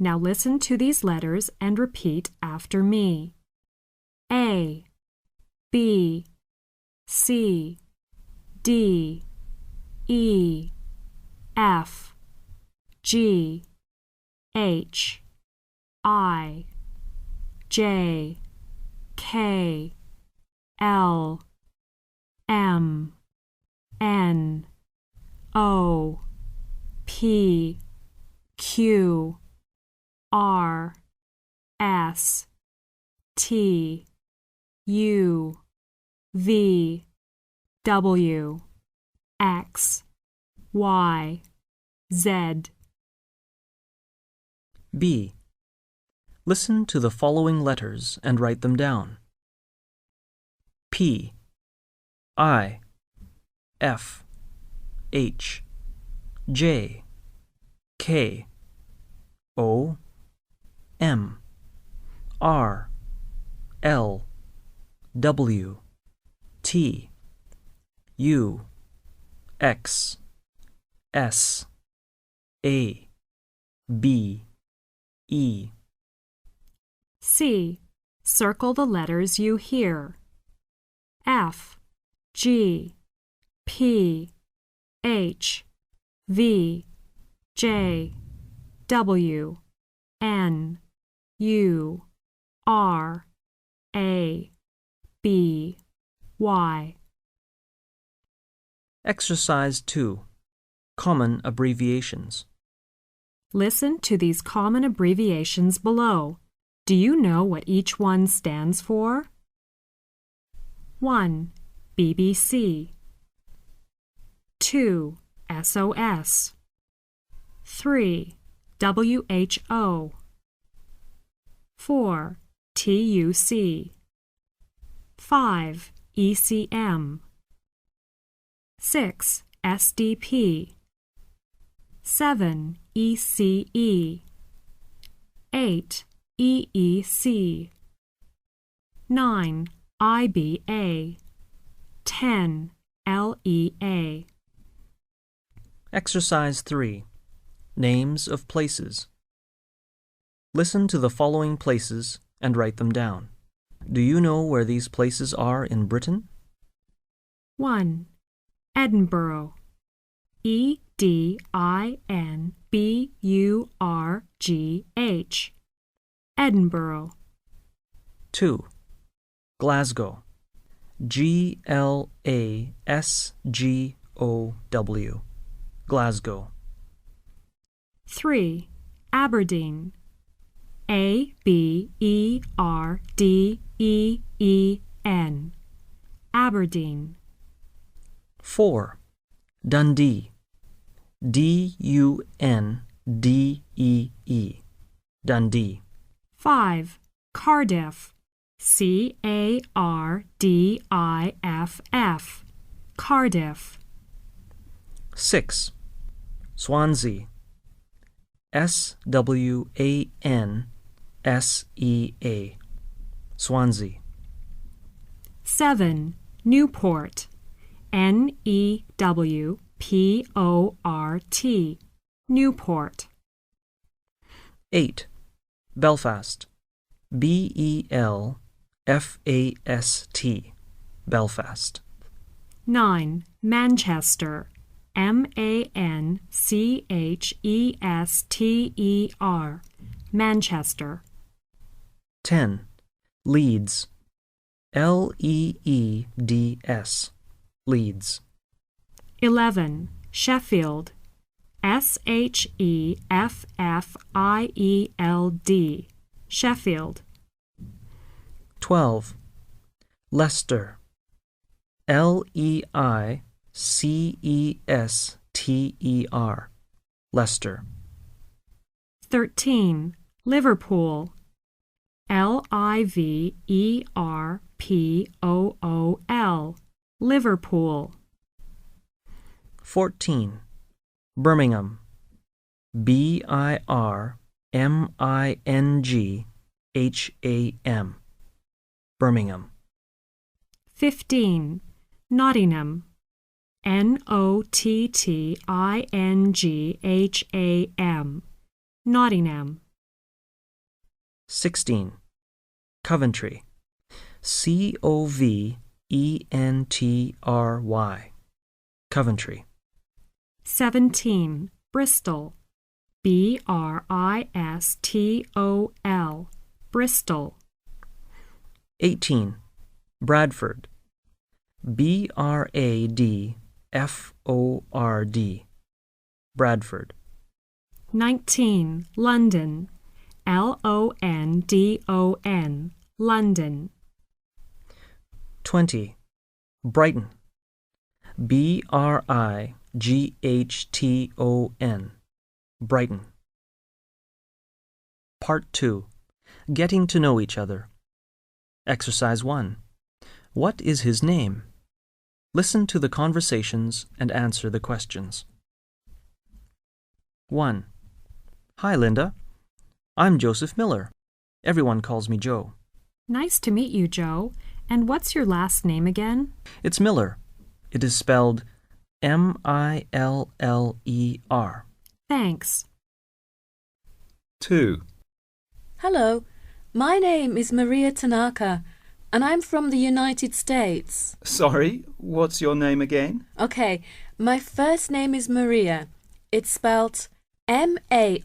Now listen to these letters and repeat after me. A, B, C, D, E, F, G, H, I, J, K, L, M, N, O, P, Q, R, S, T, U, V, W, X, Y, Z. B. Listen to the following letters and write them down. P, I, F, H, J, K, O, M, R, L, W, T, U, X, S, A, B, E. C. Circle the letters you hear. F, G, P, H, V, J, W, N, U, R, A, B, Y. Exercise 2. Common abbreviations. Listen to these common abbreviations below. Do you know what each one stands for? 1. BBC. 2. SOS. 3. WHO. 4. TUC. 5. ECM. 6. SDP. 7. ECE. 8. EEC. 9. IBA. 10. LEA. Exercise 3. Names of places. Listen to the following places and write them down. Do you know where these places are in Britain? 1. Edinburgh. EDINBURGH. Edinburgh. 2. Glasgow. GLASGOW. Glasgow. 3. Aberdeen. ABERDEEN. Aberdeen. 4. Dundee. DUNDEE. Dundee. 5. Cardiff. CARDIFF. Cardiff. 6. Swansea. SWANSEA. Swansea. 7. Newport. NEWPORT. Newport. 8. Belfast. BELFAST. Belfast. 9. Manchester. MANCHESTER. Manchester. 10. Leeds. LEEDS. Leeds. 11. Sheffield. SHEFFIELD. Sheffield. 12. Leicester. LEICESTER. Leicester. 13. Liverpool. LIVERPOOL. Liverpool. 14. Birmingham. BIRMINGHAM. Birmingham. 15. Nottingham. NOTTINGHAM. Nottingham. 16. Coventry. Coventry. Coventry. 17. Bristol. Bristol. Bristol. 18. Bradford. Bradford. Bradford. 19. London. London. London. 20. Brighton. Brighton. Brighton. Part 2. Getting to know each other. Exercise 1. What is his name? Listen to the conversations and answer the questions. 1. Hi, Linda. I'm Joseph Miller. Everyone calls me Joe. Nice to meet you, Joe. And what's your last name again? It's Miller. It is spelled Miller. Thanks. 2. Hello, my name is Maria Tanaka, and I'm from the United States. Sorry, what's your name again? Okay, my first name is Maria. It's spelt Maria.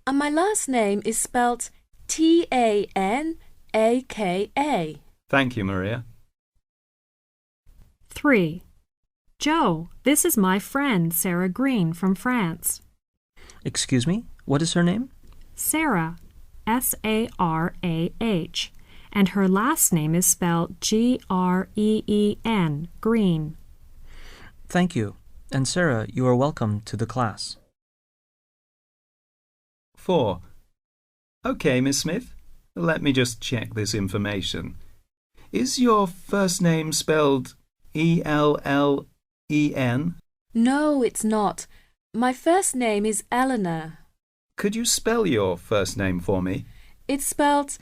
And my last name is spelt Tanaka. Thank you, Maria. 3. Joe, this is my friend Sarah Green from France. Excuse me? What is her name? Sarah, Sarah, and her last name is spelled Green, Green. Thank you. And Sarah, you are welcome to the class. 4. Okay, Miss Smith. Let me just check this information. Is your first name spelled Ellen? No, it's not. My first name is Eleanor. Could you spell your first name for me? It's spelled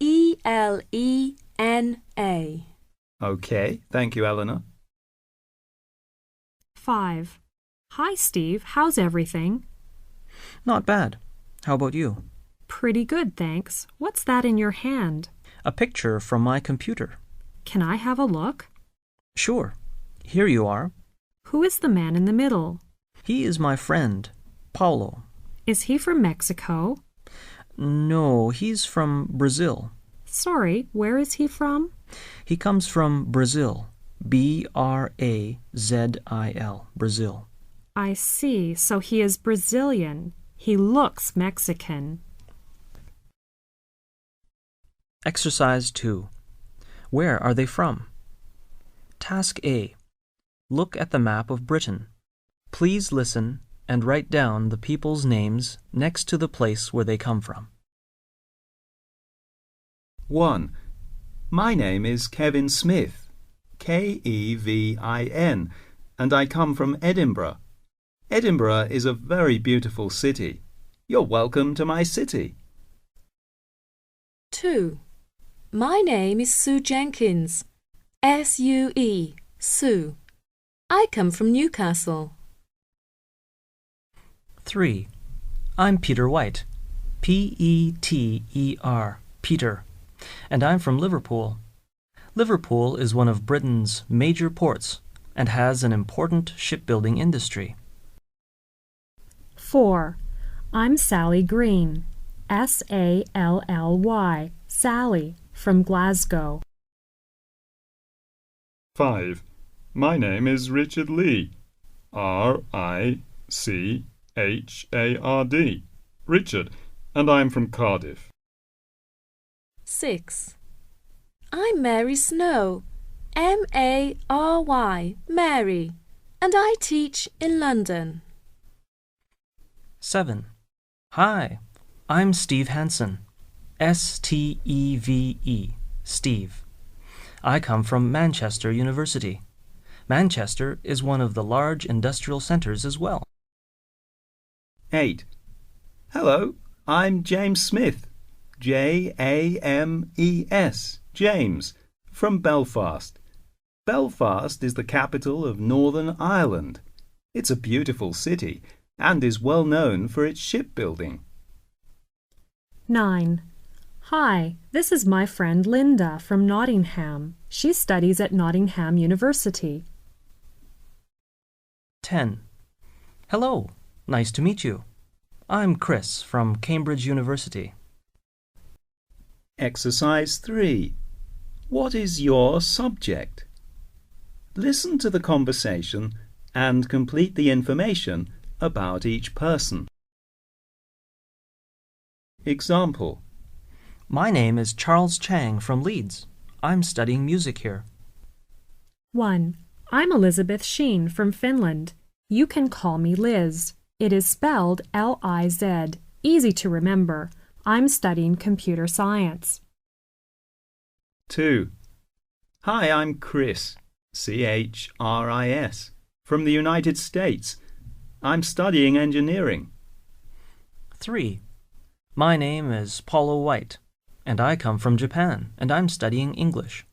Elena. Okay, thank you, Eleanor. 5. Hi, Steve. How's everything? Not bad. How about you? Pretty good, thanks. What's that in your hand? A picture from my computer. Can I have a look? Sure. Here you are. Who is the man in the middle? He is my friend, Paulo. Is he from Mexico? No, he's from Brazil. Sorry, where is he from? He comes from Brazil. Brazil. Brazil. I see, so he is Brazilian. He looks Mexican. Exercise 2. Where are they from? Task A. Look at the map of Britain. Please listen and write down the people's names next to the place where they come from. 1. My name is Kevin Smith, Kevin, and I come from Edinburgh. Edinburgh is a very beautiful city. You're welcome to my city. 2. My name is Sue Jenkins, Sue, Sue. I come from Newcastle. 3. I'm Peter White, Peter, Peter, and I'm from Liverpool. Liverpool is one of Britain's major ports and has an important shipbuilding industry. 4. I'm Sally Green, Sally, Sally, from Glasgow. 5. My name is Richard Lee, Richard, Richard, and I'm from Cardiff. 6. I'm Mary Snow, Mary, Mary, and I teach in London. 7. Hi, I'm Steve Hansen, Steve, Steve. I come from Manchester University. Manchester is one of the large industrial centres as well. 8. Hello, I'm James Smith, James, James, from Belfast. Belfast is the capital of Northern Ireland. It's a beautiful city and is well known for its shipbuilding. 9. Hi, this is my friend Linda from Nottingham. She studies at Nottingham University. 10. Hello, nice to meet you. I'm Chris from Cambridge University. Exercise 3. What is your subject? Listen to the conversation and complete the information about each person. Example: My name is Charles Chang from Leeds. I'm studying music here. 1. I'm Elizabeth Sheen from Finland. You can call me Liz. It is spelled L-I-Z. Easy to remember. I'm studying computer science. 2. Hi, I'm Chris, C-H-R-I-S, from the United States. I'm studying engineering. 3. My name is Paulo White, and I come from Japan, and I'm studying English.